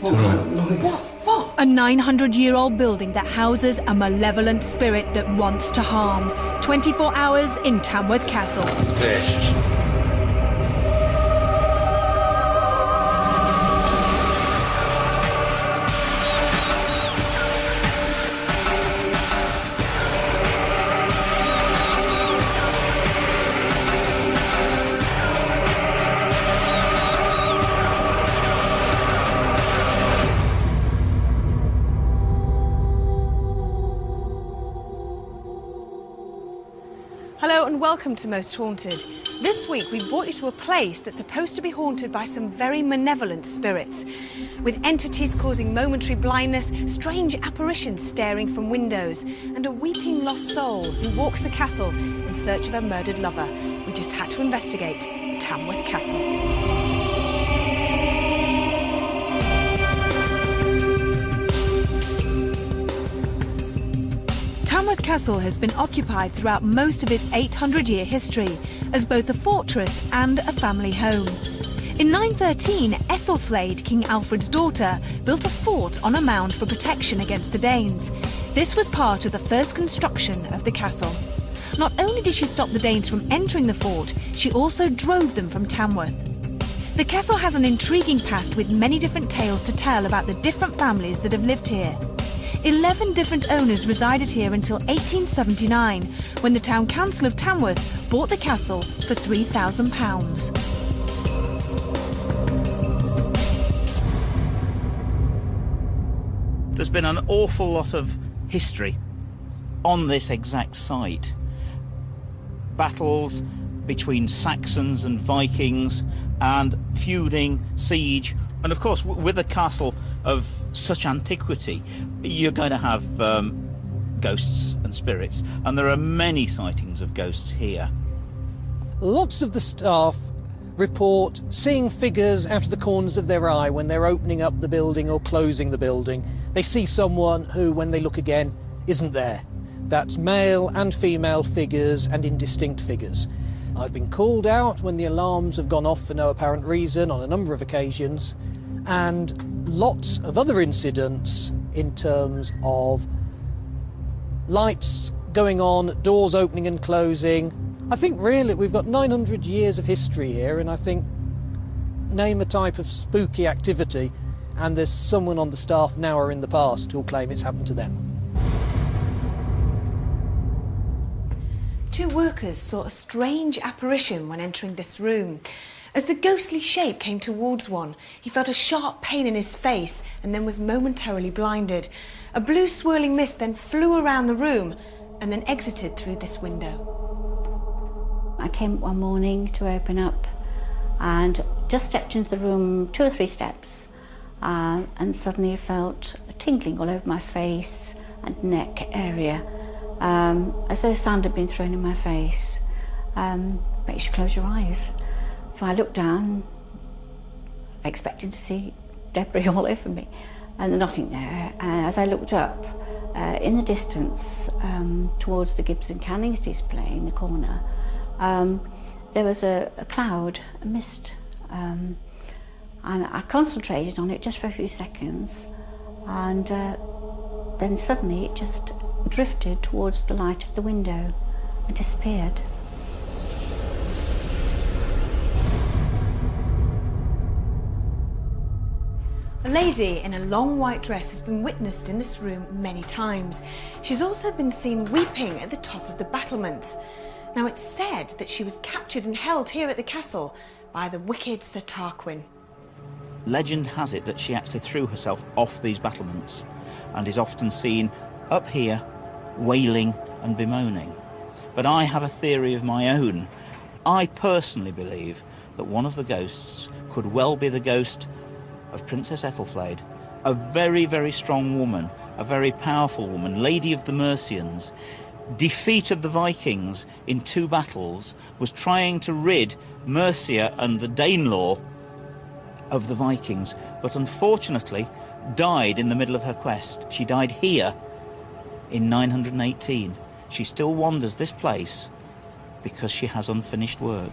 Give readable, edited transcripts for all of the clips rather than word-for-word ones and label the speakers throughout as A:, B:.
A: What was that noise?
B: What? A 900-year-old building that houses a malevolent spirit that wants to harm. 24 hours in Tamworth Castle.
A: Fish.
B: Hello and welcome to Most Haunted. This week we've brought you to a place that's supposed to be haunted by some very malevolent spirits, with entities causing momentary blindness, strange apparitions staring from windows, and a weeping lost soul who walks the castle in search of a murdered lover. We just had to investigate Tamworth Castle. Tamworth Castle has been occupied throughout most of its 800-year history as both a fortress and a family home. In 913, Ethelflaed, King Alfred's daughter, built a fort on a mound for protection against the Danes. This was part of the first construction of the castle. Not only did she stop the Danes from entering the fort, she also drove them from Tamworth. The castle has an intriguing past with many different tales to tell about the different families that have lived here. 11 different owners resided here until 1879, when the Town Council of Tamworth bought the castle for £3,000.
C: There's been an awful lot of history on this exact site. Battles between Saxons and Vikings, and feuding, siege, and of course with a castle of such antiquity you're going to have ghosts and spirits, and there are many sightings of ghosts here.
D: Lots of the staff report seeing figures out of the corners of their eye when they're opening up the building or closing the building. They see someone who, when they look again, isn't there. That's male and female figures and indistinct figures. I've been called out when the alarms have gone off for no apparent reason on a number of occasions, and lots of other incidents in terms of lights going on, doors opening and closing. I think really we've got 900 years of history here, and I think name a type of spooky activity and there's someone on the staff now or in the past who'll claim it's happened to them.
B: Two workers saw a strange apparition when entering this room. As the ghostly shape came towards one, he felt a sharp pain in his face and then was momentarily blinded. A blue swirling mist then flew around the room and then exited through this window.
E: I came one morning to open up and just stepped into the room 2 or 3 steps and suddenly felt a tingling all over my face and neck area, as though sand had been thrown in my face. Makes you close your eyes. So I looked down, expecting to see debris all over me, and nothing there. As I looked up, in the distance, towards the Gibson Cannings display in the corner, there was a cloud, a mist, and I concentrated on it just for a few seconds, and then suddenly it just drifted towards the light of the window and disappeared.
B: A lady in a long white dress has been witnessed in this room many times. She's also been seen weeping at the top of the battlements. Now, it's said that she was captured and held here at the castle by the wicked Sir Tarquin.
C: Legend has it that she actually threw herself off these battlements and is often seen up here wailing and bemoaning. But I have a theory of my own. I personally believe that one of the ghosts could well be the ghost of Princess Ethelflaed, a very, very strong woman, a very powerful woman, Lady of the Mercians, defeated the Vikings in 2 battles, was trying to rid Mercia and the Danelaw of the Vikings, but unfortunately died in the middle of her quest. She died here in 918. She still wanders this place because she has unfinished work.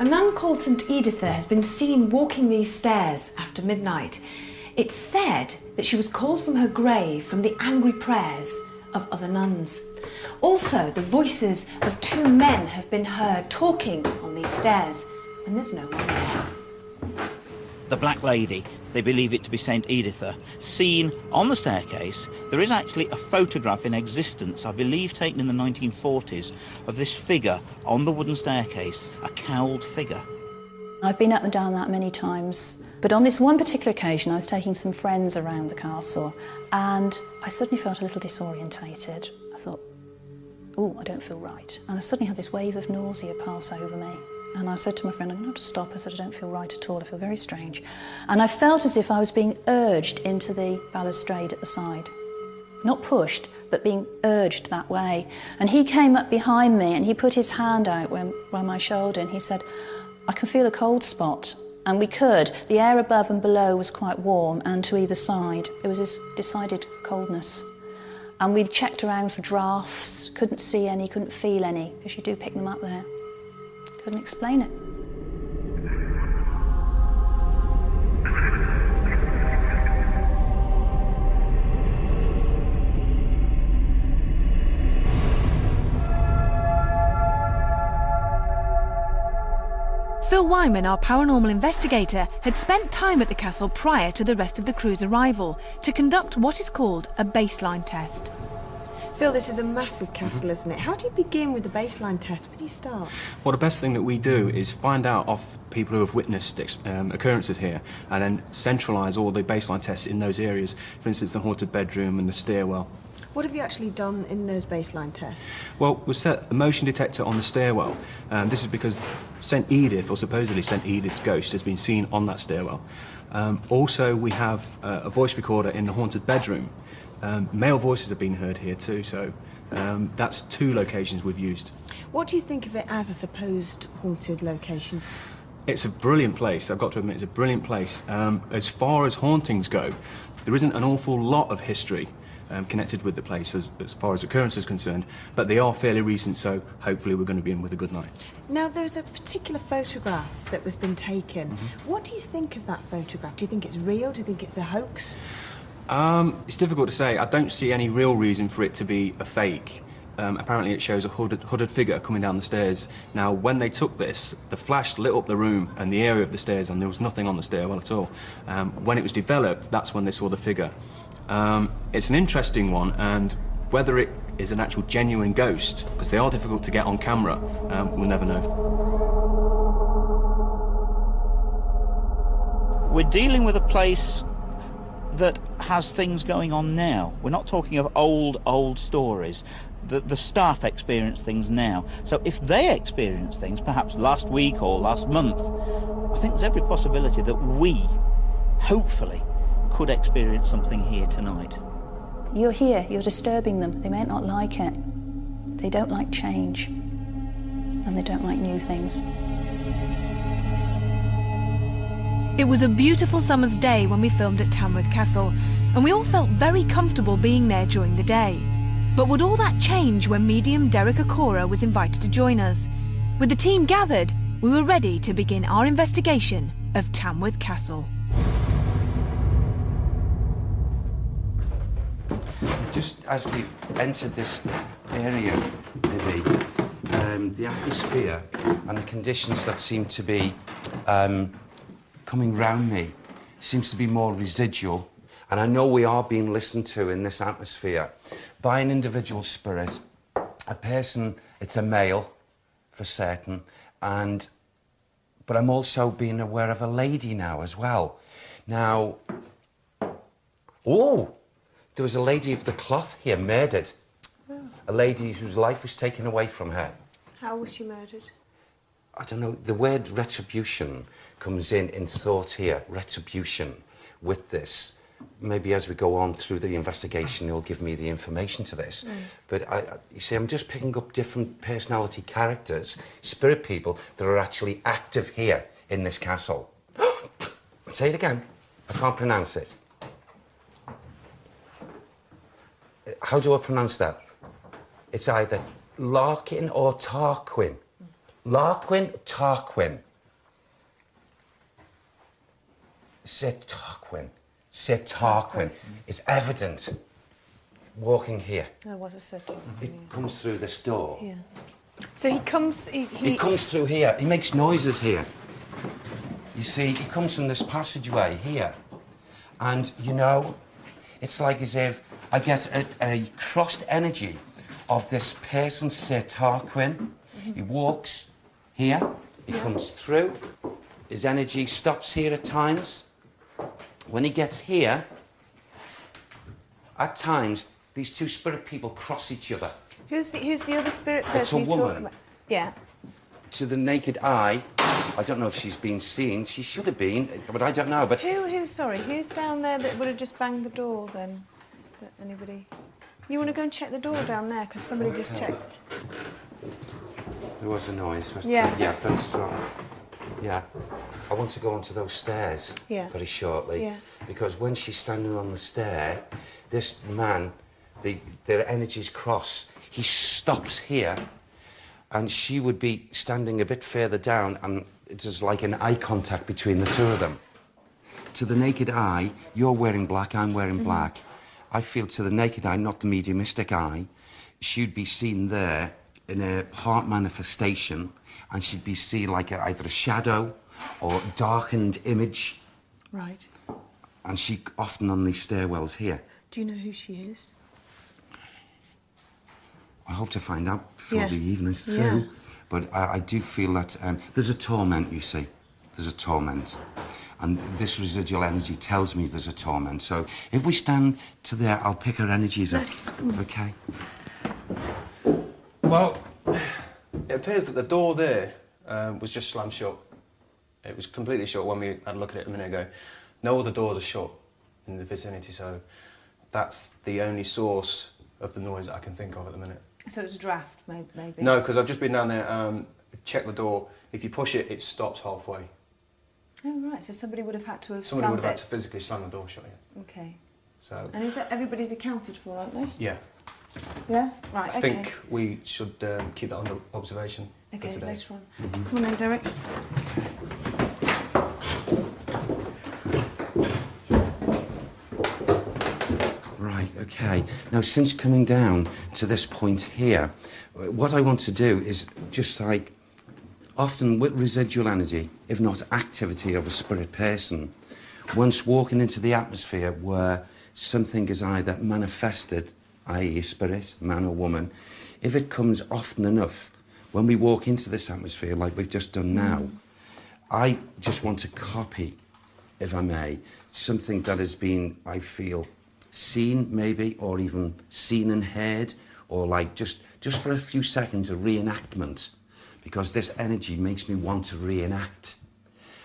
B: A man called St Editha has been seen walking these stairs after midnight. It's said that she was called from her grave from the angry prayers of other nuns. Also, the voices of two men have been heard talking on these stairs when there's no one there.
C: The Black Lady, they believe it to be St Editha, seen on the staircase. There is actually a photograph in existence, I believe taken in the 1940s, of this figure on the wooden staircase, a cowled figure.
A: I've been up and down that many times, but on this one particular occasion I was taking some friends around the castle and I suddenly felt a little disorientated. I thought, oh, I don't feel right. And I suddenly had this wave of nausea pass over me. And I said to my friend, I'm going to have to stop. I said, I don't feel right at all. I feel very strange. And I felt as if I was being urged into the balustrade at the side. Not pushed, but being urged that way. And he came up behind me and he put his hand out by my shoulder and he said, I can feel a cold spot. And we could. The air above and below was quite warm, and to either side there was this decided coldness. And we checked around for drafts, couldn't see any, couldn't feel any, because you do pick them up there. Couldn't explain it.
B: Phil Wyman, our paranormal investigator, had spent time at the castle prior to the rest of the crew's arrival to conduct what is called a baseline test.
F: Phil, this is a massive castle, isn't it? How do you begin with the baseline test? Where do you start?
G: Well, the best thing that we do is find out of people who have witnessed occurrences here and then centralise all the baseline tests in those areas. For instance, the haunted bedroom and the stairwell.
F: What have you actually done in those baseline tests?
G: Well, we set a motion detector on the stairwell. This is because St Edith, or supposedly St Edith's ghost, has been seen on that stairwell. Also, we have a voice recorder in the haunted bedroom. Male voices have been heard here too, so that's 2 locations we've used.
F: What do you think of it as a supposed haunted location?
G: It's a brilliant place, I've got to admit, it's a brilliant place. As far as hauntings go, there isn't an awful lot of history connected with the place as far as occurrences are concerned, but they are fairly recent, so hopefully we're going to be in with a good night.
F: Now, there's a particular photograph that was been taken. What do you think of that photograph? Do you think it's real? Do you think it's a hoax?
G: It's difficult to say. I don't see any real reason for it to be a fake. Apparently it shows a hooded figure coming down the stairs. Now, when they took this, the flash lit up the room and the area of the stairs, and there was nothing on the stairwell at all. When it was developed, that's when they saw the figure. It's an interesting one, and whether it is an actual genuine ghost, because they are difficult to get on camera, we'll never know.
C: We're dealing with a place that has things going on now. We're not talking of old stories. The staff experience things now. So if they experience things, perhaps last week or last month, I think there's every possibility that we, hopefully, could experience something here tonight.
A: You're here, you're disturbing them. They may not like it. They don't like change. And they don't like new things.
B: It was a beautiful summer's day when we filmed at Tamworth Castle, and we all felt very comfortable being there during the day. But would all that change when medium Derek Okora was invited to join us? With the team gathered, we were ready to begin our investigation of Tamworth Castle.
H: Just as we've entered this area, Vivi, the atmosphere and the conditions that seem to be coming round me seems to be more residual. And I know we are being listened to in this atmosphere by an individual spirit, a person, it's a male for certain, but I'm also being aware of a lady now as well. Now, oh, there was a lady of the cloth here murdered. Oh. A lady whose life was taken away from her.
F: How was she murdered?
H: I don't know, the word retribution comes in thought here, retribution, with this. Maybe as we go on through the investigation, he'll give me the information to this. But you see, I'm just picking up different personality characters, spirit people that are actually active here in this castle. Say it again. I can't pronounce it. How do I pronounce that? It's either Larkin or Tarquin. Larquin, Tarquin. Sir Tarquin is evident walking here.
F: There was a circle.
H: He comes through this door.
F: Yeah. So he comes.
H: He comes through here. He makes noises here. You see, he comes from this passageway here. And, you know, it's like as if I get a crossed energy of this person, Sir Tarquin. He walks here. He comes through. His energy stops here at times. When he gets here, at times, these two spirit people cross each other.
F: Who's the other spirit person?
H: It's a
F: you're talking
H: woman.
F: about? Yeah.
H: To the naked eye, I don't know if she's been seen. She should have been, but I don't know. But
F: Who's down there that would have just banged the door then? Anybody? You want to go and check the door down there because somebody just checked.
H: there was a noise, wasn't
F: Yeah.
H: there? Yeah, very strong. Yeah. I want to go onto those stairs very shortly.
F: Yeah.
H: Because when she's standing on the stair, this man, their energies cross. He stops here, and she would be standing a bit further down, and it's just like an eye contact between the two of them. To the naked eye, you're wearing black, I'm wearing black. I feel to the naked eye, not the mediumistic eye, she'd be seen there in a heart manifestation, and she'd be seen like either a shadow or darkened image,
F: Right.
H: and she often on these stairwells here.
F: Do you know who she is?
H: I hope to find out before
F: Yeah.
H: the evening's through.
F: Yeah.
H: But I do feel that there's a torment, you see. There's a torment. And this residual energy tells me there's a torment. So if we stand to there, I'll pick her energies up.
F: Yes, come on.
H: Okay?
G: Well, it appears that the door there was just slammed shut. It was completely shut when we had a look at it a minute ago. No other doors are shut in the vicinity, so that's the only source of the noise that I can think of at the minute.
F: So it was a draft, maybe.
G: No, because I've just been down there, checked the door. If you push it, it stops halfway.
F: Oh right. So somebody would have had to have
G: Somebody would
F: slammed
G: have had to
F: it.
G: physically slam the door shut, yeah.
F: Okay.
G: So,
F: And is that everybody's accounted for, aren't they?
G: yeah.
F: Yeah. Right.
G: I
F: Okay.
G: think we should keep that under observation for
F: Okay.
G: today.
F: Later on. Come on then, Derek.
H: Right, okay. Now, since coming down to this point here, what I want to do is just like, often with residual energy, if not activity of a spirit person, once walking into the atmosphere where something is either manifested, i.e. a spirit, man or woman, if it comes often enough, when we walk into this atmosphere like we've just done now, I just want to copy, if I may, something that has been, I feel, seen maybe, or even seen and heard, or like just for a few seconds a reenactment, because this energy makes me want to reenact.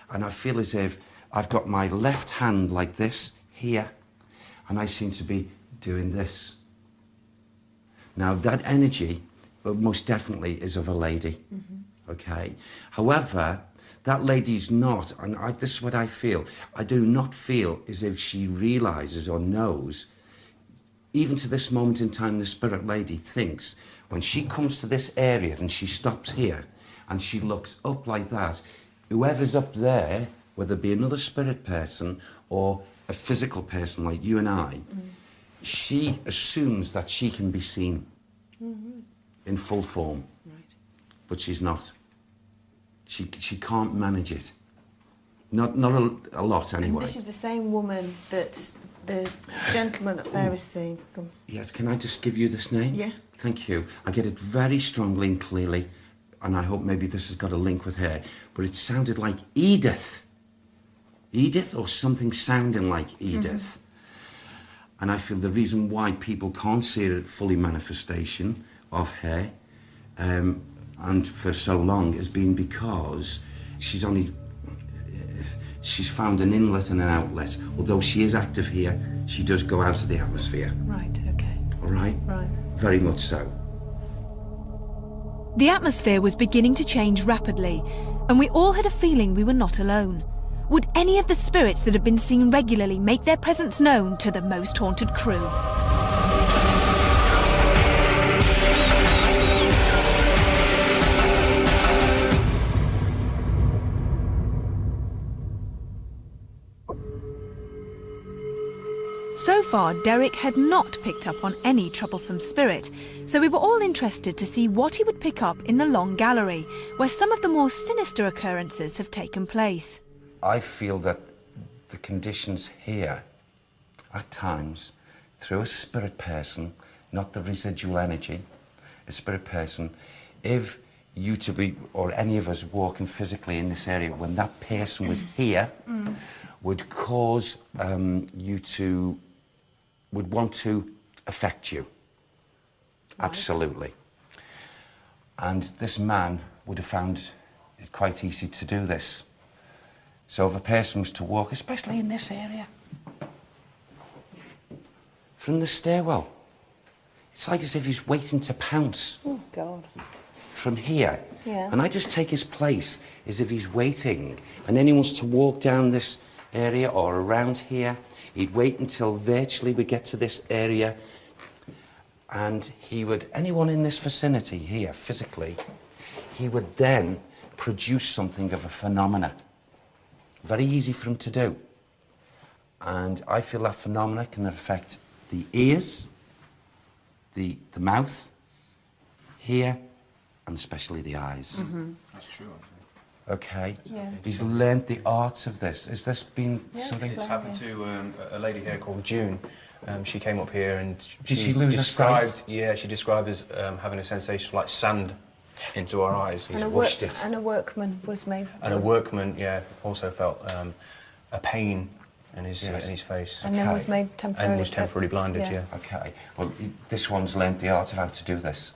H: And I feel as if I've got my left hand like this here, and I seem to be doing this. Now that energy most definitely is of a lady, okay? However, that lady's not, and this is what I feel, I do not feel as if she realises or knows, even to this moment in time, the spirit lady thinks, when she comes to this area and she stops here and she looks up like that, whoever's up there, whether it be another spirit person or a physical person like you and I, she assumes that she can be seen in full form, but she's not. She can't manage it. Not a lot anyway.
F: And this is the same woman that the gentleman up there is seeing. Come.
H: Yes, can I just give you this name?
F: Yeah.
H: Thank you. I get it very strongly and clearly, and I hope maybe this has got a link with her, but it sounded like Edith. Edith, or something sounding like Edith. And I feel the reason why people can't see it fully manifestation of her, and for so long, has been because she's found an inlet and an outlet. Although she is active here, she does go out of the atmosphere.
F: Right. Okay.
H: All right?
F: Right.
H: Very much so.
B: The atmosphere was beginning to change rapidly, and we all had a feeling we were not alone. Would any of the spirits that have been seen regularly make their presence known to the most haunted crew? So far, Derek had not picked up on any troublesome spirit, so we were all interested to see what he would pick up in the long gallery, where some of the more sinister occurrences have taken place.
H: I feel that the conditions here, at times, through a spirit person, not the residual energy, a spirit person, if you to be, or any of us walking physically in this area, when that person was here, would cause you to, would want to affect you. Absolutely. And this man would have found it quite easy to do this. So if a person was to walk, especially in this area, from the stairwell, it's like as if he's waiting to pounce.
A: Oh, God.
H: From here.
A: Yeah.
H: And I just take his place as if he's waiting. And then he wants to walk down this area or around here. He'd wait until virtually we get to this area. And he would, anyone in this vicinity here, physically, he would then produce something of a phenomena. Very easy for him to do. And I feel that phenomena can affect the ears, the mouth, here, and especially the eyes.
G: That's true,
H: Okay.
A: Yeah.
H: He's learnt the arts of this. Has this been something?
G: It's happened to a lady here called June. She came up here and
H: Did she lose her sight?
G: Yeah, she described as having a sensation of like sand into her eyes.
A: And
H: washed it.
A: and a workman was made.
G: And a workman, yeah, also felt a pain in his face.
A: And then was made temporarily.
G: And was temporarily blinded, yeah.
H: Okay. Well, this one's learnt the art of how to do this.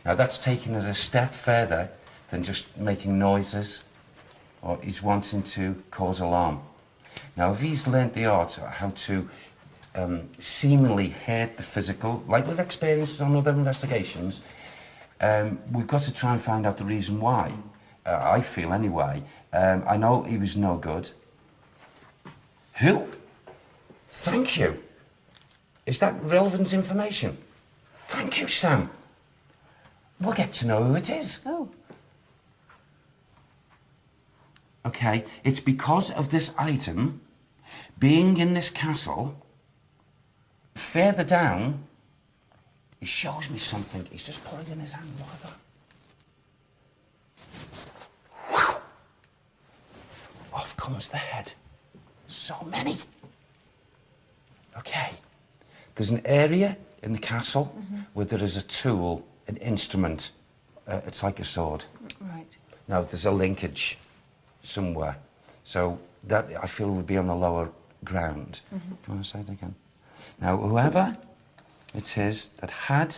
H: Now, that's taking it a step further than just making noises, or he's wanting to cause alarm. Now, if he's learnt the art of how to seemingly hurt the physical, like we've experienced on other investigations, we've got to try and find out the reason why. I feel, anyway. I know he was no good. Who? Thank you. Is that relevant information? Thank you, Sam. We'll get to know who it is.
A: Oh.
H: Okay, it's because of this item being in this castle. Further down, he shows me something. He's just put it in his hand. Look at that. Whew. Off comes the head. So many. Okay. There's an area in the castle where there is a tool, an instrument. It's like a sword.
A: Right.
H: Now, there's a linkage somewhere. So that, I feel, would be on the lower ground. Do you want to say it again? Now, whoever it is that had,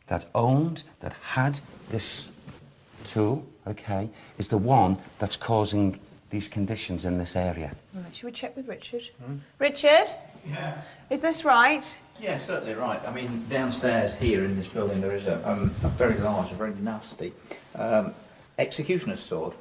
H: that owned, that had this tool, okay, is the one that's causing these conditions in this area.
F: Right, should we check with Richard? Richard?
C: Yeah.
F: Is this right?
C: Yeah, certainly right. I mean, downstairs here in this building there is a very large, a very nasty executioner's sword,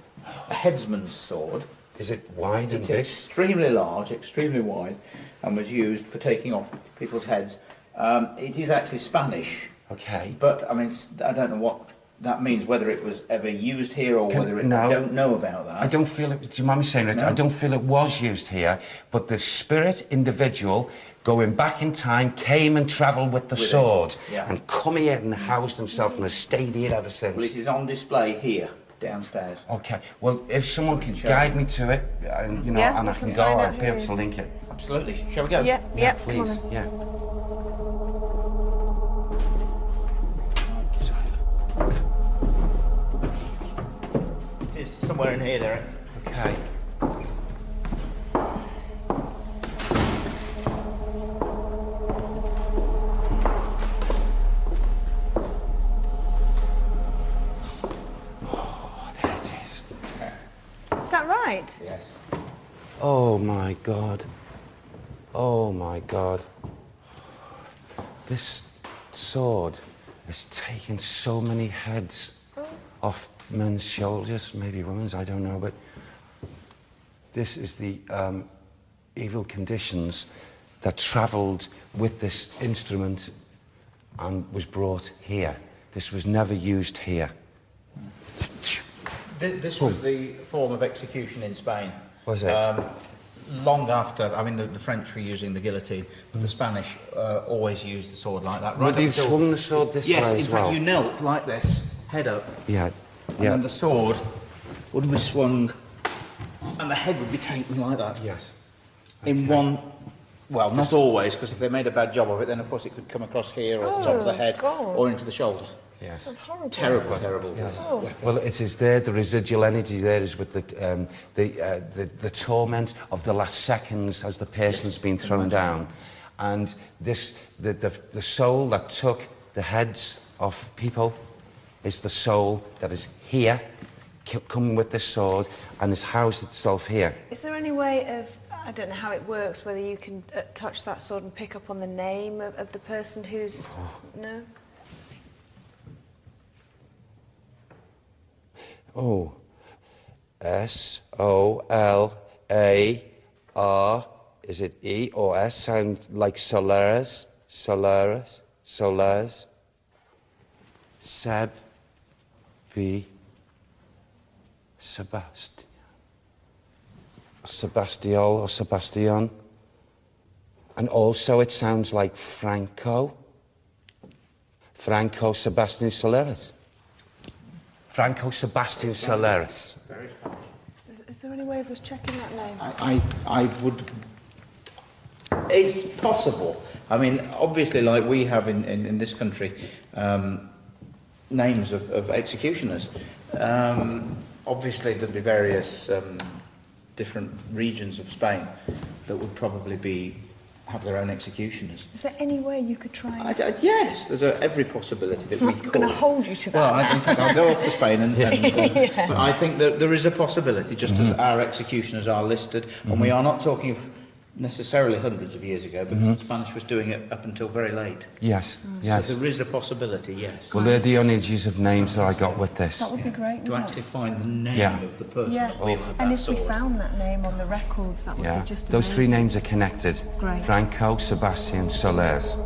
C: a headsman's sword.
H: Is it wide and
C: It's
H: big?
C: extremely large, extremely wide, and was used for taking off people's heads. It is actually Spanish,
H: Okay.
C: but I mean, I don't know what that means, whether it was ever used here or whether it...
H: no.
C: I don't know about that.
H: I don't feel it, do you mind me saying it?
C: No.
H: I don't feel it was used here, but the spirit individual going back in time came and travelled with the
C: With it,
H: sword
C: yeah.
H: and come here and housed himself and has stayed here ever since.
C: Well, it is on display here, downstairs.
H: Okay, well, if someone can
C: Show
H: guide me to it, and, you know,
F: Yeah,
H: and I
F: we
H: can
F: can
H: go,
F: find
H: I'll
F: out
H: be
F: who
H: able
F: it
H: to
F: is.
H: link it.
C: Absolutely. Shall we go?
F: Yeah,
H: Yeah,
F: come on
H: please,
F: then.
H: yeah.
C: It's somewhere in here, Derek.
H: Okay. Oh, there it is.
F: Is that right?
C: Yes.
H: Oh my God. Oh my God. This sword has taken so many heads off men's shoulders, maybe women's, I don't know, but this is the evil conditions that travelled with this instrument and was brought here. This was never used here.
C: This was the form of execution in Spain.
H: Was it?
C: long after, I mean, the French were using the guillotine, but the Spanish always used the sword like that.
H: Would you have swung the sword this way as well?
C: Yes, in fact, you knelt like this, head up.
H: Yeah,
C: And then the sword would be swung, and the head would be taken like that.
H: Yes.
C: In one, well, not always, because if they made a bad job of it, then of course it could come across here or at the top of the head or into the shoulder.
H: Yes.
F: That's horrible.
C: Terrible, terrible.
H: Yes.
F: Oh.
H: Well, it is there. The residual energy there is with the torment of the last seconds as the person's been thrown down, and the soul that took the heads of people is the soul that is here, coming with the sword, and has housed itself here.
I: Is there any way of, I don't know how it works, whether you can touch that sword and pick up on the name of the person who's... No?
H: Oh, S-O-L-A-R, is it E or S? Sound like Solaris, Solaris, Solaris. Seb, B, Sebastiol or Sebastian. And also it sounds like Franco Sebastian Solaris. Franco Sebastian Solaris.
I: Is there any way of us checking that name?
C: I would... It's possible. I mean, obviously, like we have in this country, names of executioners. Obviously, there'd be various different regions of Spain that would probably have their own executioners.
F: Is there any way you could try and...
C: Yes, there's every possibility that we could.
F: I'm going to hold you to that.
C: Well, in fact, I'll go off to Spain and but I think that there is a possibility, just as our executioners are listed, and we are not talking of necessarily hundreds of years ago, because the Spanish was doing it up until very late.
H: Yes, yes.
C: So there is a possibility, yes.
H: Well, they're the images of names that I got with this.
F: That would be great,
C: To
F: wouldn't
C: actually
F: it?
C: find the name of the person that wielded
F: And
C: that
F: if we
C: sword.
F: found that name on the records, that would be just
H: Those three
F: amazing.
H: names are connected.
F: Great.
H: Franco Sebastian Solares.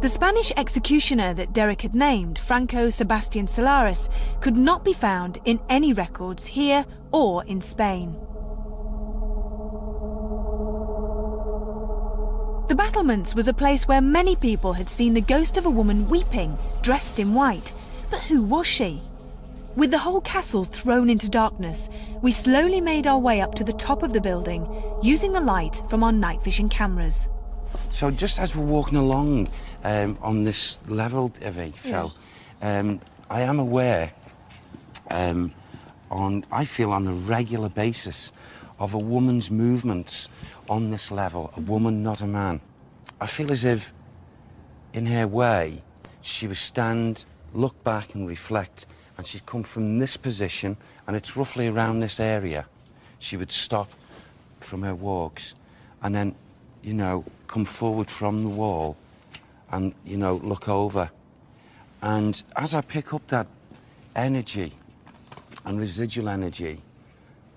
B: The Spanish executioner that Derek had named, Franco Sebastian Solares, could not be found in any records here or in Spain. The battlements was a place where many people had seen the ghost of a woman weeping, dressed in white. But who was she? With the whole castle thrown into darkness, we slowly made our way up to the top of the building, using the light from our night vision cameras.
H: So just as we're walking along on this level, Phil, I am aware, I feel on a regular basis, of a woman's movements on this level, a woman, not a man. I feel as if, in her way, she would stand, look back and reflect, and she'd come from this position, and it's roughly around this area. She would stop from her walks, and then, you know, come forward from the wall, and, you know, look over. And as I pick up that energy and residual energy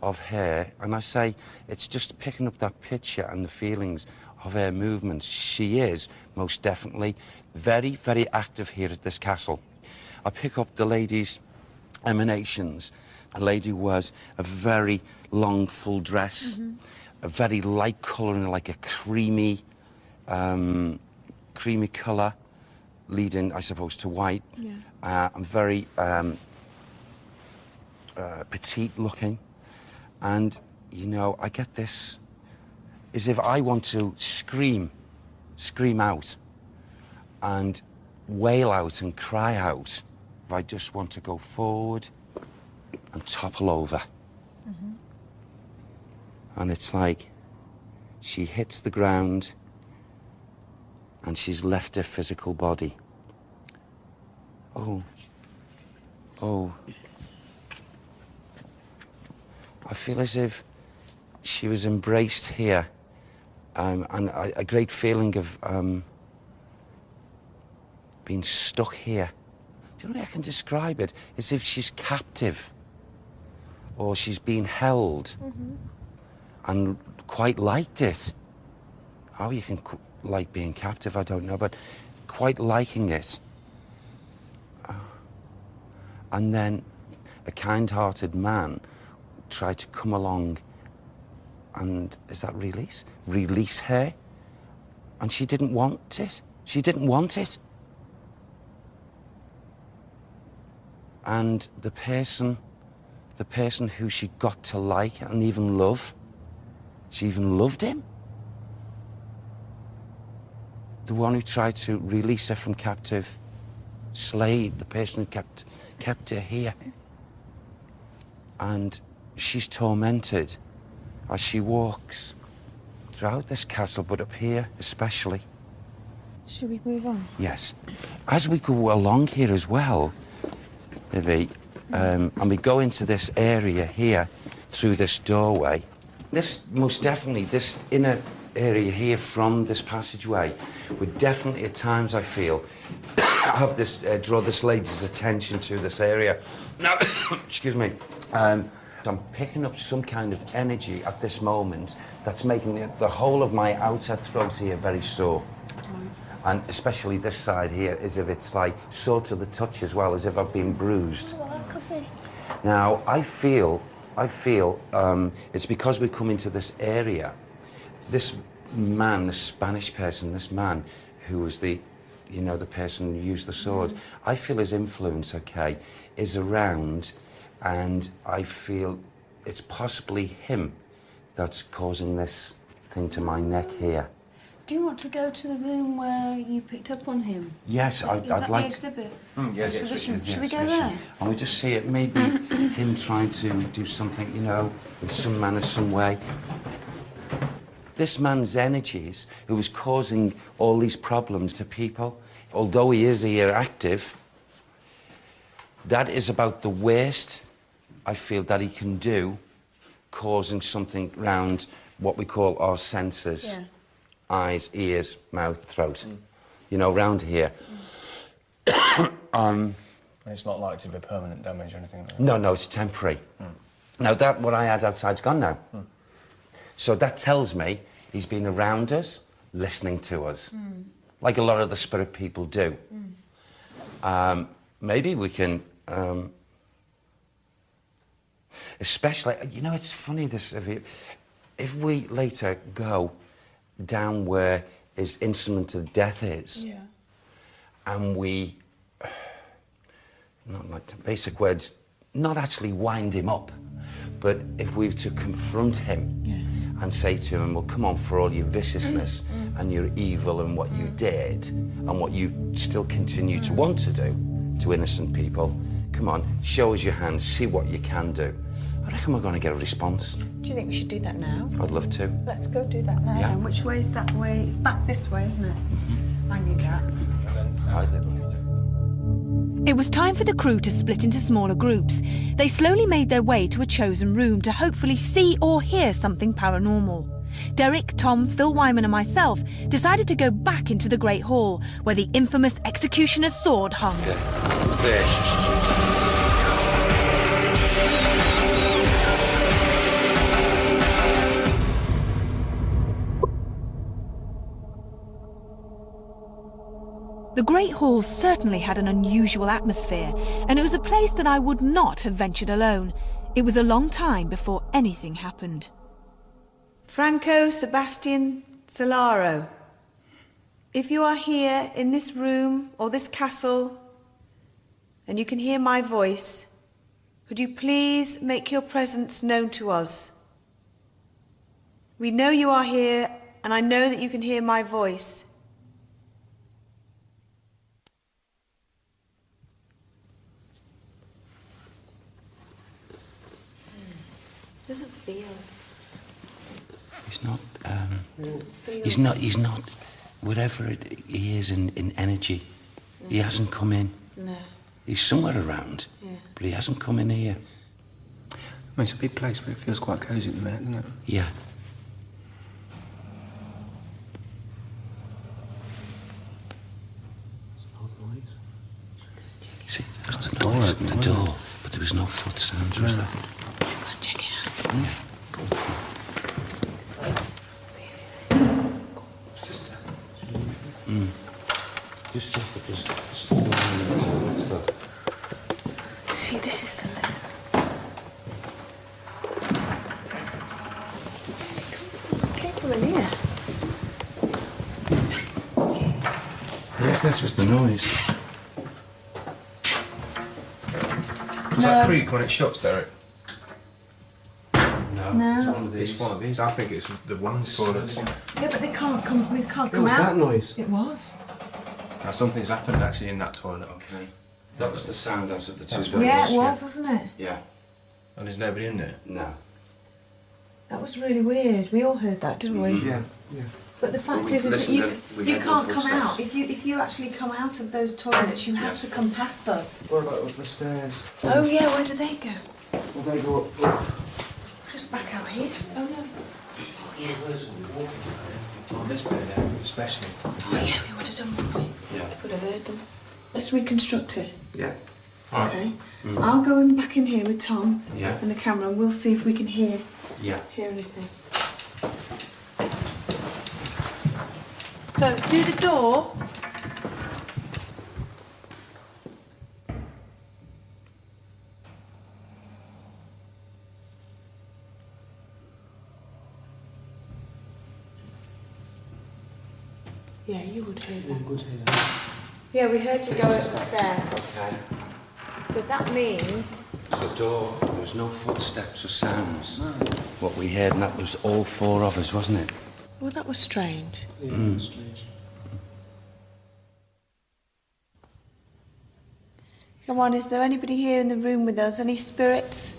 H: of her, and I say it's just picking up that picture and the feelings of her movements. She is most definitely very, very active here at this castle. I pick up the lady's emanations. A lady wears a very long, full dress, a very light colour, like a creamy colour, leading, I suppose, to white. And very petite looking. And, you know, I get this, as if I want to scream out and wail out and cry out. I just want to go forward and topple over. And it's like she hits the ground and she's left her physical body. Oh. I feel as if she was embraced here, and a great feeling of being stuck here. Do you know how I can describe it? As if she's captive, or she's being held, and quite liked it. How you can like being captive, I don't know, but quite liking it. And then a kind-hearted man tried to come along And is that release? Release her. And she didn't want it. She didn't want it. And the person who she got to like and even love, she even loved him. The one who tried to release her from captive, Slade, the person who kept her here. And she's tormented as she walks throughout this castle, but up here especially.
F: Should we move on?
H: Yes. As we go along here as well, Ivy, and we go into this area here through this doorway, this most definitely, this inner area here from this passageway would definitely at times, I feel, have this, draw this lady's attention to this area. Now, excuse me. I'm picking up some kind of energy at this moment that's making the whole of my outer throat here very sore. And especially this side here, as if it's like sore to the touch as well, as if I've been bruised.
E: Oh, that could be.
H: Now, I feel it's because we come into this area. This man, this Spanish person, this man who was the person who used the sword, I feel his influence, okay, is around, and I feel it's possibly him that's causing this thing to my neck here.
F: Do you want to go to the room where you picked up on him?
H: Yes, I'd like
F: the exhibit?
G: Yes,
F: Exhibition. Should we go
H: exhibition.
F: there?
H: And we just see it, maybe him trying to do something, in some manner, some way. This man's energies, who was causing all these problems to people, although he is here active, that is about the worst, I feel, that he can do, causing something round what we call our senses.
F: Yeah.
H: Eyes, ears, mouth, throat. Round here.
G: And it's not likely to be permanent damage or anything like that?
H: No, it's temporary. Now, what I had outside's gone now. So that tells me he's been around us, listening to us, like a lot of the spirit people do. Maybe we can, especially, it's funny, this, if we later go down where his instrument of death is, and we, not like the basic words, not actually wind him up, but if we were to confront him and say to him, well, come on, for all your viciousness and your evil and what you did and what you still continue to want to do to innocent people, come on, show us your hands, see what you can do. I reckon we're going to get a response.
F: Do you think we should do that now?
H: I'd love to.
F: Let's go do that now.
H: Yeah.
F: And which way is that way? It's back this way, isn't it? I knew that.
H: I did.
B: It was time for the crew to split into smaller groups. They slowly made their way to a chosen room to hopefully see or hear something paranormal. Derek, Tom, Phil Wyman and myself decided to go back into the Great Hall, where the infamous executioner's sword hung.
H: There.
B: The Great Hall certainly had an unusual atmosphere, and it was a place that I would not have ventured alone. It was a long time before anything happened.
I: Franco Sebastian Solaro, if you are here in this room or this castle and you can hear my voice, could you please make your presence known to us? We know you are here, and I know that you can hear my voice. Doesn't feel.
H: He's not, he's not, wherever he is in energy, he hasn't come in.
I: No.
H: He's somewhere around, but he hasn't come in here.
G: I mean, it's a big place, but it feels quite cosy at the minute, doesn't it?
H: Yeah. See, there's the door, the door, but there was no foot sounds, was there?
I: Go and check it out.
H: Yeah. Go.
I: See anything?
H: Just check that there's stuff.
I: See, this is the lid.
H: That was the noise.
G: Does that creak when it shuts, Derek?
H: No, it's one of these.
G: It's one of these. I think it's the ones toilets.
F: Yeah, but they can't come. We can't
J: What
F: come
J: was
F: out.
J: that noise?
F: It was.
G: Now, something's happened actually in that toilet.
H: Okay. That was the sound out of the two
G: That's
H: doors.
F: Yeah, it was, wasn't it?
H: Yeah.
G: And there's nobody in there.
H: No.
F: That was really weird. We all heard that, didn't we?
J: Yeah.
F: But the fact
H: Well, we
F: is that
H: listened and we
F: you
H: heard no
F: can't come
H: footsteps.
F: out. If you actually come out of those toilets, you have
H: Yes.
F: to come past us.
J: What about up the stairs?
F: Oh yeah, where do they go?
J: Will they go up?
F: Just back out here. Oh no.
G: On this bed, especially.
F: Oh yeah, we would have done, wouldn't we?
H: Yeah.
F: Would have heard them. Let's reconstruct it.
H: Yeah.
F: Okay. I'll go back in here with Tom
H: Yeah.
F: and the camera, and we'll see if we can hear
H: Yeah.
F: anything. So do the door. Yeah, you would hear that.
J: Good here.
F: Yeah, we heard you go up the stairs.
H: Okay.
F: So that means
H: The door, there was no footsteps or sounds. No. What we heard, and that was all four of us, wasn't it?
F: well, that was strange.
J: Yeah, strange.
I: Come on, is there anybody here in the room with us? Any spirits?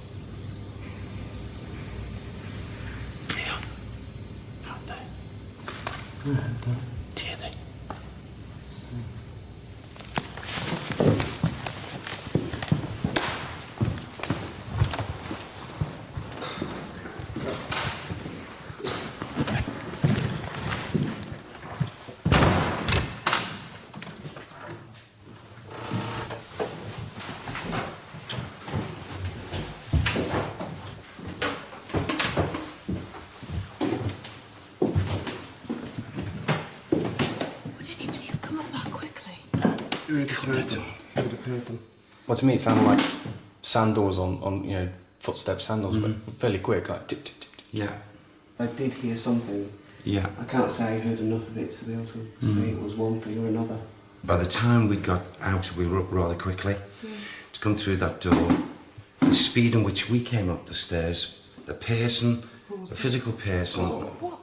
H: Yeah. Aren't they? Dear they.
F: Would anybody have come up that quickly?
J: You would have heard them. You would have heard them.
G: Well, to me, it sounded like sandals on you know, footstep sandals, but fairly quick, like tip, tip, tip.
H: Yeah.
J: I did hear something.
H: Yeah.
J: I can't say I heard enough of it to be able to say it was one thing or another.
H: By the time we got out, we were up rather quickly to come through that door. The speed in which we came up the stairs, the person, the physical person.
J: What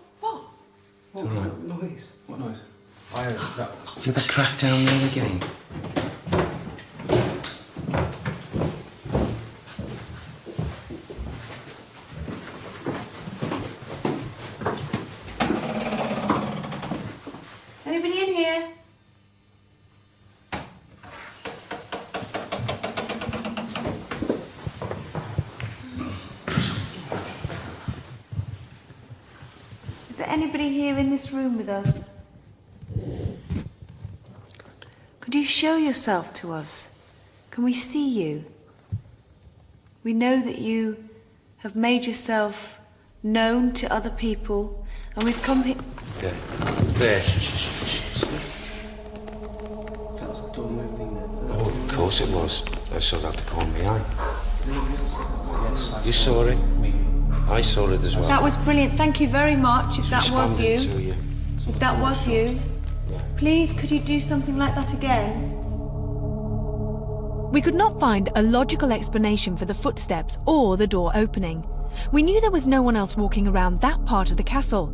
J: was that noise?
G: What noise? I heard that.
H: Hear the crack down there again?
I: Anybody in here? Is there anybody here in this room with us? Could you show yourself to us? Can we see you? We know that you have made yourself known to other people, and we've come here.
H: There. There.
J: That was the door moving then.
H: Oh, of course it was. I saw that the corner of my eye.
J: Anybody else?
G: Yes,
H: You saw it? I saw it as well.
I: That was brilliant. Thank you very much. If that was
H: Responded
I: you,
H: to you.
I: if that was you, please could you do something like that again?
B: We could not find a logical explanation for the footsteps or the door opening. We knew there was no one else walking around that part of the castle.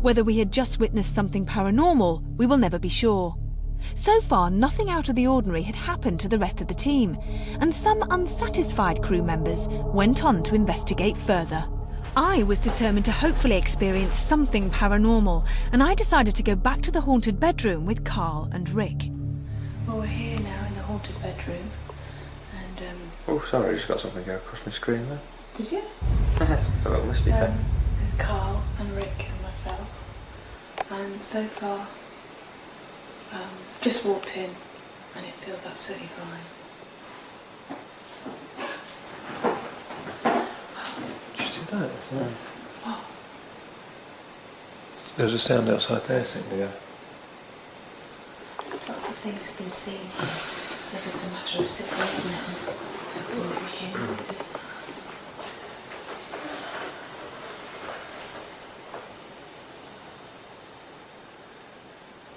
B: Whether we had just witnessed something paranormal, we will never be sure. So far, nothing out of the ordinary had happened to the rest of the team, and some unsatisfied crew members went on to investigate further. I was determined to hopefully experience something paranormal, and I decided to go back to the haunted bedroom with Carl and Rick.
F: Well, we're here now in the haunted bedroom, and
G: Oh, sorry, I just got something go across my screen there.
F: did you?
G: A little misty thing.
F: Carl and Rick and myself, and so far, just walked in, and it feels absolutely fine.
G: Did you do that? Yeah.
F: What?
G: There was a sound outside there a second ago.
F: Lots of things have been seen. This is a matter of sitting, isn't it? And we hear noises.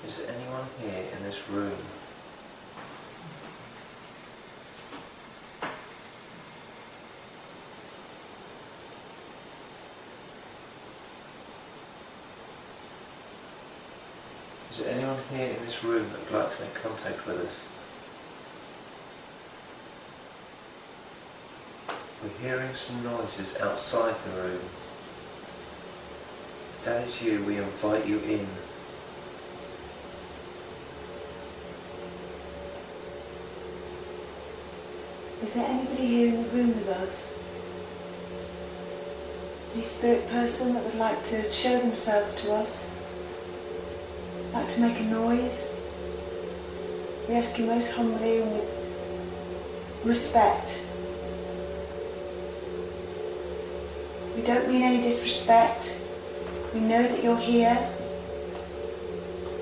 J: Is there anyone here in this room Is there anyone here in this room that would like to make contact with us? We're hearing some noises outside the room. If that is you, we invite you in.
I: Is there anybody here in the room with us? Any spirit person that would like to show themselves to us? Like to make a noise? We ask you most humbly and with respect. We don't mean any disrespect. We know that you're here.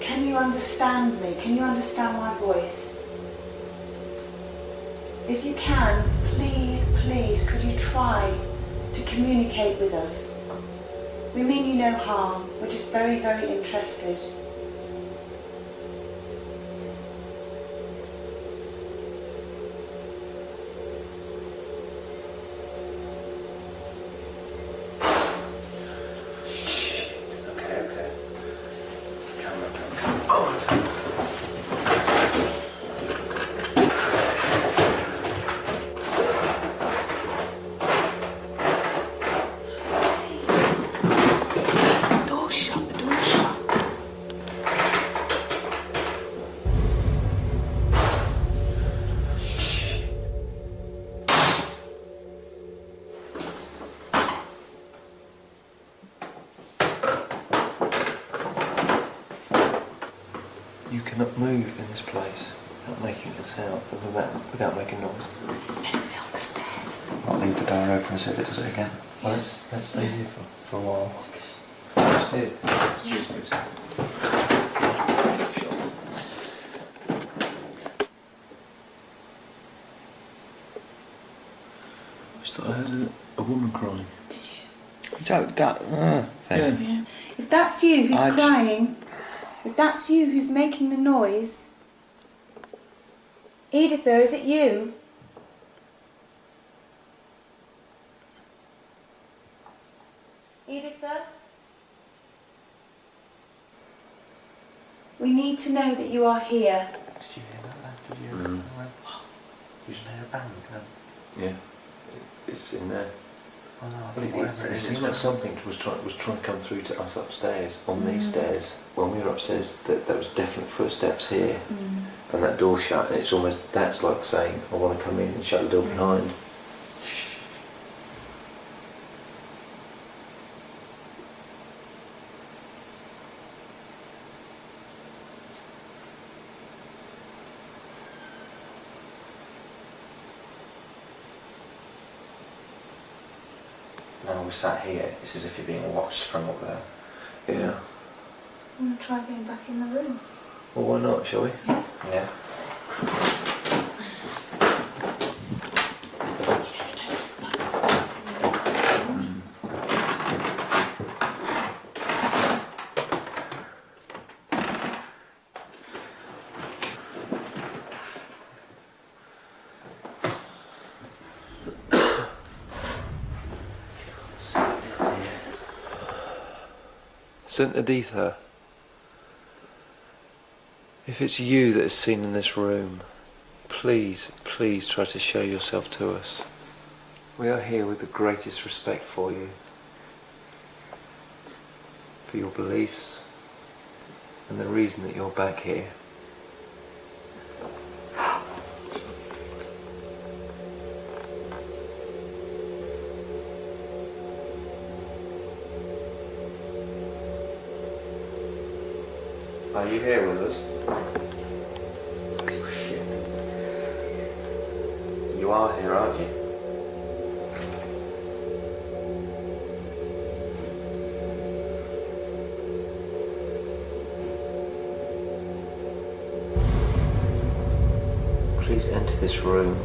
I: Can you understand me? Can you understand my voice? If you can, please, please, could you try to communicate with us? We mean you no harm. We're just very, very interested.
J: You cannot move in this place without making a sound, without making noise.
I: Let's sit on the stairs.
J: I'll leave the door open so if it does it again. Well, let's stay here for a while. Let's see it. Let's see it. I just thought I heard a woman crying.
I: Did you?
J: Is that thing?
I: Yeah. If that's you who's crying, if that's you who's making the noise, Editha, is it you? Editha? We need to know that you are here.
J: Did you hear that then? Did you hear that? You should hear a bang. Yeah, it's in there. Oh, no, it seemed like something was trying to come through to us upstairs, on these stairs. When we were upstairs, there was definite footsteps here, and that door shut, and it's almost, that's like saying, I want to come in and shut the door behind. Shh. Now we're sat here, it's as if you're being watched from up there. Yeah.
I: I'm going to try getting back in the room.
J: Well, why not, shall we?
I: Yeah.
J: Yeah. St. Editha, if it's you that is seen in this room, please, please try to show yourself to us. We are here with the greatest respect for you, for your beliefs, and the reason that you're back here. Are you here with us? Oh, shit. You are here, aren't you? Please enter this room.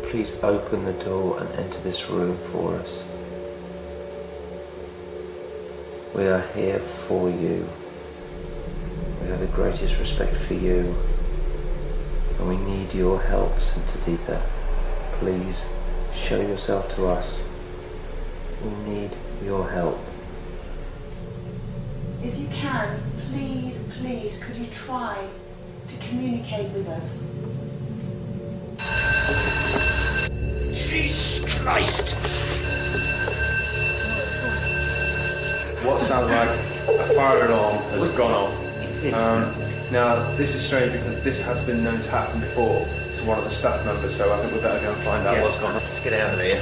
J: Please open the door and enter this room for us. We are here for you. We have the greatest respect for you, and we need your help, St. Editha. Please show yourself to us. We need your help.
I: If you can,
F: please, please, could you try to communicate with us?
H: Jesus Christ!
J: What sounds like a fire alarm has gone off. Now, this is strange because this has been known to happen before to one of the staff members, so I think we better go and find out what's gone on.
K: Let's get out of here.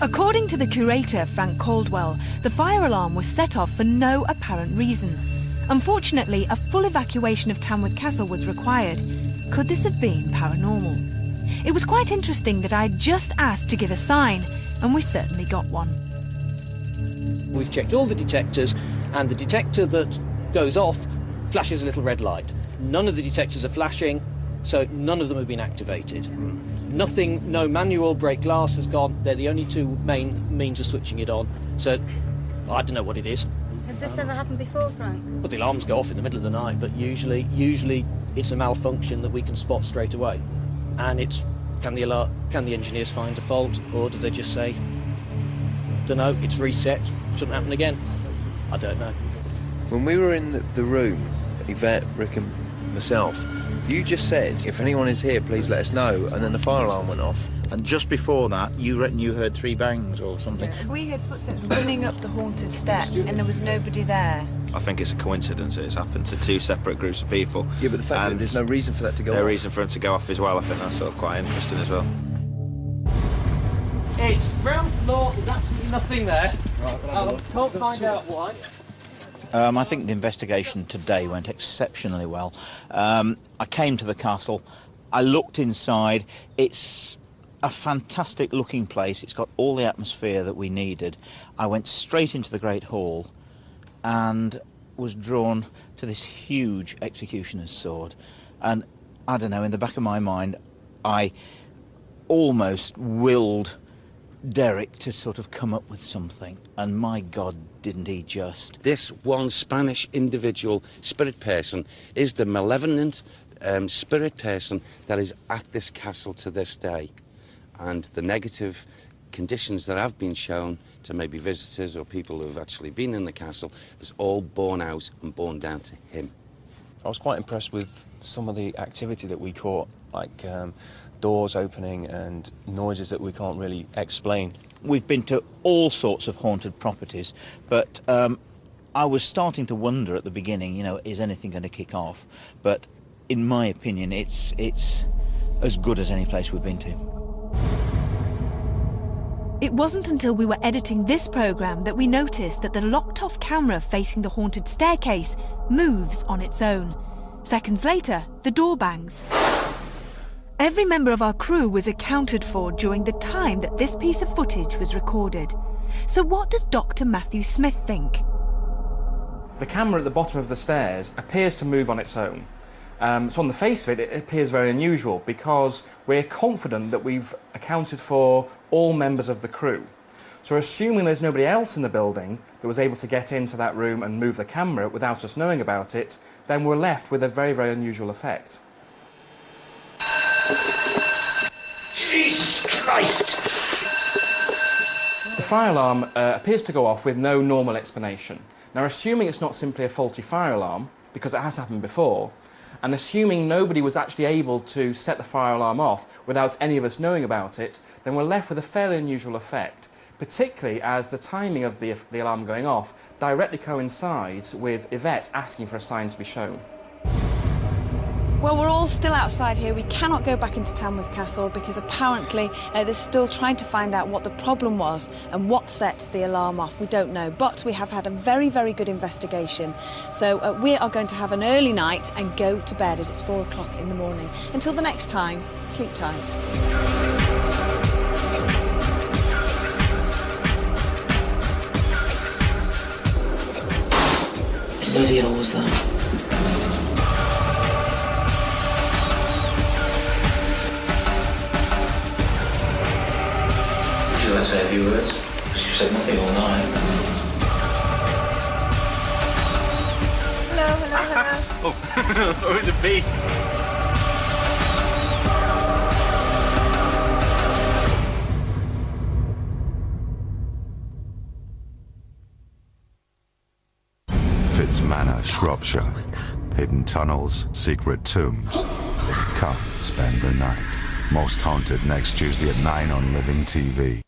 B: According to the curator, Frank Caldwell, the fire alarm was set off for no apparent reason. Unfortunately, a full evacuation of Tamworth Castle was required. Could this have been paranormal? It was quite interesting that I had just asked to give a sign, and we certainly got one.
D: We've checked all the detectors, and the detector that goes off flashes a little red light. None of the detectors are flashing, so none of them have been activated. Nothing, no manual break glass has gone. They're the only two main means of switching it on. So I don't know what it is.
L: Has this ever happened before, Frank?
D: Well, the alarms go off in the middle of the night, but usually it's a malfunction that we can spot straight away. And it's, can the engineers find a fault, or do they just say, don't know, it's reset, shouldn't happen again? I don't know.
K: When we were in the room, Yvette, Rick and myself, you just said, if anyone is here, please let us know, and then the fire alarm went off.
C: And just before that, you reckon you heard 3 bangs or something?
I: Yeah. We heard footsteps running up the haunted steps and there was nobody there.
M: I think it's a coincidence that it's happened to 2 separate groups of people.
K: Yeah, but the fact that there's no reason for that to go off.
M: No reason for them to go off as well, I think that's sort of quite interesting as well.
D: It's ground floor, there's absolutely nothing there. Can't find out why.
C: I think the investigation today went exceptionally well. I came to the castle, I looked inside, it's a fantastic looking place, it's got all the atmosphere that we needed. I went straight into the Great Hall and was drawn to this huge executioner's sword. And I don't know, in the back of my mind, I almost willed Derek to sort of come up with something, and my God, didn't he just.
H: This one Spanish individual spirit person is the malevolent spirit person that is at this castle to this day. And the negative conditions that have been shown to maybe visitors or people who have actually been in the castle is all borne out and borne down to him.
G: I was quite impressed with some of the activity that we caught, like doors opening and noises that we can't really explain.
C: We've been to all sorts of haunted properties, but I was starting to wonder at the beginning, you know, is anything going to kick off? But in my opinion, it's as good as any place we've been to.
B: It wasn't until we were editing this programme that we noticed that the locked-off camera facing the haunted staircase moves on its own. Seconds later, the door bangs. Every member of our crew was accounted for during the time that this piece of footage was recorded. So what does Dr. Matthew Smith think?
N: The camera at the bottom of the stairs appears to move on its own. So on the face of it, it appears very unusual because we're confident that we've accounted for all members of the crew. So assuming there's nobody else in the building that was able to get into that room and move the camera without us knowing about it, then we're left with a very, very unusual effect.
H: Jesus Christ!
N: The fire alarm appears to go off with no normal explanation. Now, assuming it's not simply a faulty fire alarm, because it has happened before, and assuming nobody was actually able to set the fire alarm off without any of us knowing about it, then we're left with a fairly unusual effect, particularly as the timing of the alarm going off directly coincides with Yvette asking for a sign to be shown.
I: Well, we're all still outside here. We cannot go back into Tamworth Castle because apparently they're still trying to find out what the problem was and what set the alarm off. We don't know, but we have had a very, very good investigation. So we are going to have an early night and go to bed as it's 4 o'clock in the morning. Until the next time, sleep tight.
A: Bloody hell was that?
K: Would you like to say a few words? Because you've said nothing all night.
I: Hello, hello, hello.
M: Oh, it was a bee.
O: Fitz Manor, Shropshire. Hidden tunnels, secret tombs. Come, spend the night. Most Haunted next Tuesday at 9 on Living TV.